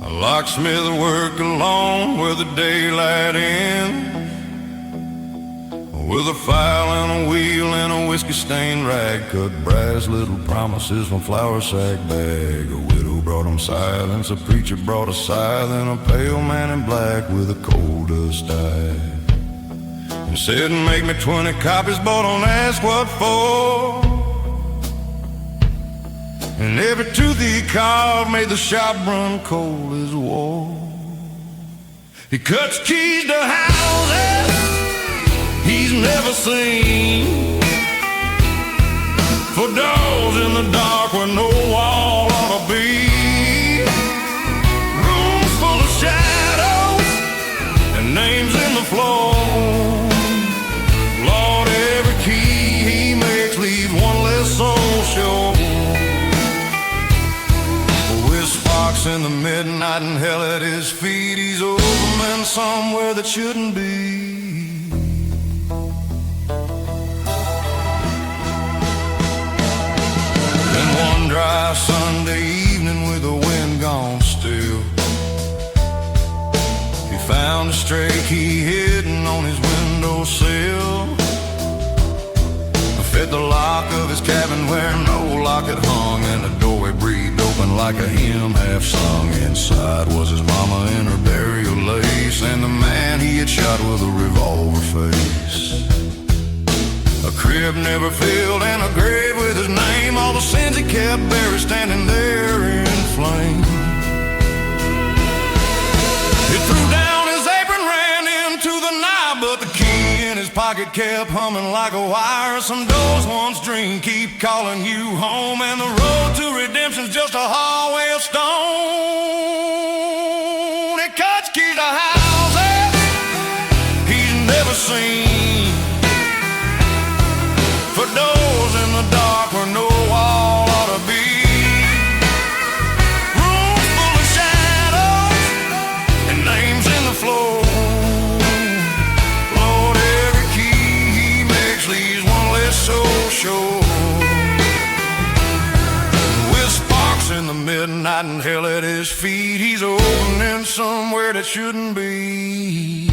A locksmith worked alone where the daylight ends, with a file and a wheel and a whiskey-stained rag, cut brass little promises from flour sack bag. A widow brought him silence, a preacher brought a scythe, and a pale man in black with a coal dust eye. He said, make me 20 copies, but don't ask what for. And every tooth he carved made the shop run cold as war. He cuts keys to houses he's never seen, for doors in the dark where no wall ought to be, rooms full of shadows and names in the floor. Lord, every key he makes leaves one less soul sure. With sparks in the midnight and hell at his feet, he's overman somewhere that shouldn't be. Dry Sunday evening with the wind gone still, he found a stray key hidden on his windowsill. Fed the lock of his cabin where no lock had hung, and the doorway breathed open like a hymn half sung. Inside was his mama in her burial lace, and the man he had shot with a revolver face. A crib never filled and a grave with his name, all the sins he kept buried standing there in flames. He threw down his apron, ran into the night, but the key in his pocket kept humming like a wire. Some doors once dreamed keep calling you home, and the road to redemption's just a hallway of stone. It cuts keys to houses he's never seen, for doors in the dark where no wall ought to be, rooms full of shadows and names in the floor. Lord, every key he makes leaves one less soul sure. With sparks in the midnight and hell at his feet, he's opening somewhere that shouldn't be.